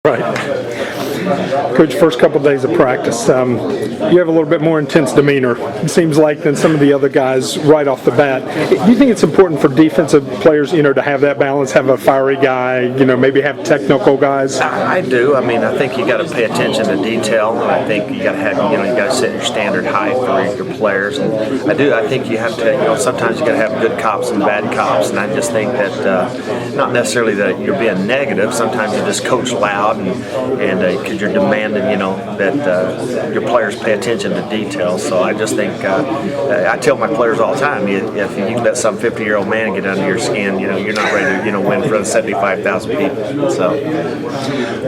Right. Coach, first couple of days of practice, you have a little bit more intense demeanor, it seems like, than some of the other guys right off the bat. Do you think it's important for defensive players, to have that balance, have a fiery guy, maybe have technical guys? I do. I mean, I think you got to pay attention to detail, and I think you got to have, you got to set your standard high for your players. And I think you have to, sometimes you got to have good cops and bad cops, and I just think that not necessarily that you're being negative. Sometimes you just coach loud, and because you're demanding, that your players pay attention to details. So I just think I tell my players all the time, if you let some 50-year-old man get under your skin, you're not ready to win in front of 75,000 people. So,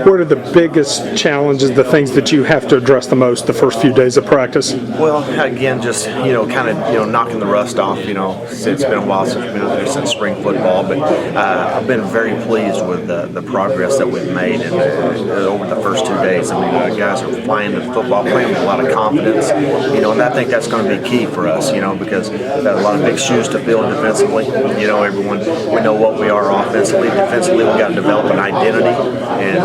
what are the biggest challenges, the things that you have to address the most the first few days of practice? Well, again, just kind of knocking the rust off. It's been a while since we've been out there since spring football, but I've been very pleased with the progress that we've made over the first 2 days. I mean, the guys are flying the football, playing with a lot of confidence, and I think that's going to be key for us, because we've got a lot of big shoes to fill defensively. Everyone, we know what we are offensively. Defensively, we've got to develop an identity, and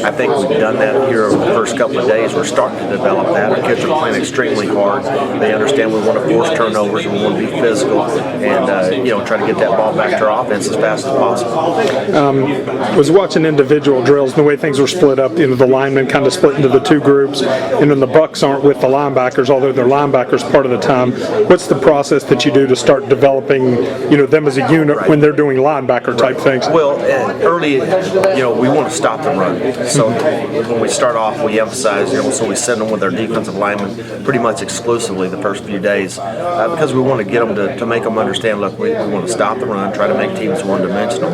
I think we've done that here over the first couple of days. We're starting to develop that. Our kids are playing extremely hard. They understand we want to force turnovers, we want to be physical, and try to get that ball back to our offense as fast as possible. Was watching individual drills and the way things were split up. The linemen kind of split into the two groups, and then the Bucks aren't with the linebackers, although they're linebackers part of the time. What's the process that you do to start developing, them as a unit when they're doing linebacker type things? Well, early, we want to stop the run. So when we start off, we emphasize, so we send them with our defensive linemen pretty much exclusively the first few days because we want to get them to make them understand, look, we want to stop the run, try to make teams one-dimensional.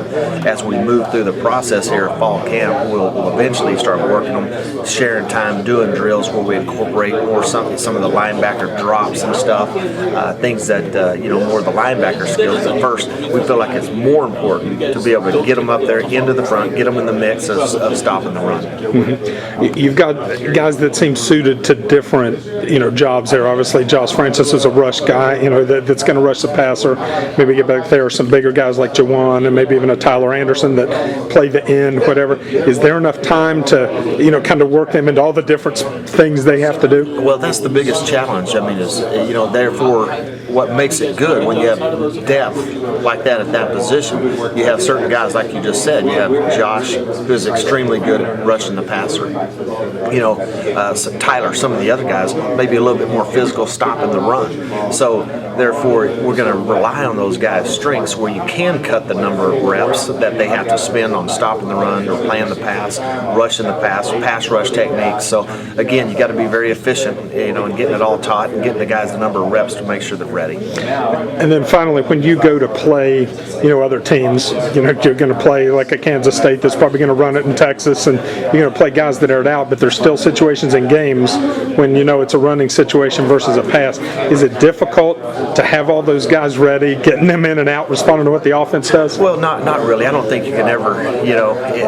As we move through the process here at fall camp, we'll eventually start working them, sharing time, doing drills where we incorporate more some of the linebacker drops and stuff, things that, more of the linebacker skills. At first, we feel like it's more important to be able to get them up there into the front, get them in the mix of stopping the run. Mm-hmm. You've got guys that seem suited to different, jobs there. Obviously, Josh Francis is a rush guy, that's going to rush the passer, maybe get back there. Some bigger guys like Jawan and maybe even a Tyler Anderson that play the end, whatever. Is there enough time to, kind of work them into all the different things they have to do? Well, that's the biggest challenge. I mean, is, therefore, what makes it good when you have depth like that at that position, you have certain guys, like you just said. You have Josh, who's extremely good at rushing the passer. So Tyler, some of the other guys, maybe a little bit more physical, stopping the run. So, therefore, we're going to rely on those guys' strengths where you can cut the number of reps that they have to spend on stopping the run or playing the pass, rushing the pass rush techniques. So, again, you got to be very efficient, in getting it all taught and getting the guys the number of reps to make sure they're ready. And then finally, when you go to play, other teams, you're going to play like a Kansas State that's probably going to run it in Texas, and you're going to play guys that are out, but there's still situations in games when it's a running situation versus a pass. Is it difficult to have all those guys ready, getting them in and out, responding to what the offense does? Well, not really. I don't think you can ever,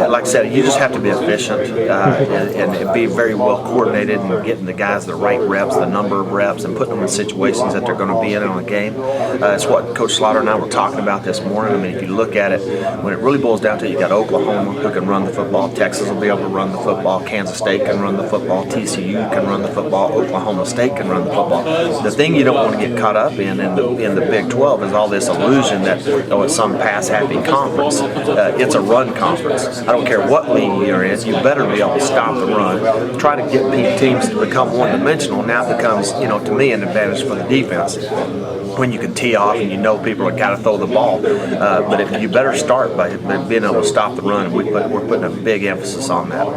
like I said, you just have to be efficient and be very well coordinated and getting the guys the right reps, the number of reps, and putting them in situations that they're going to be in on a game. That's what Coach Slaughter and I were talking about this morning. I mean, if you look at it, when it really boils down to it, you got Oklahoma who can run the football, Texas will be able to run the football, Kansas State can run the football, TCU can run the football, Oklahoma State can run the football. The thing you don't want to get caught up in the Big 12 is all this illusion that it's some pass-happy conference. It's a run conference. I don't care what league you're in, you better be able to stop the run. Try to get teams to become one-dimensional. Now it becomes, to me, an advantage for the defense when you can tee off and people have got to throw the ball. But if you better start by being able to stop the run, we're putting a big emphasis on that.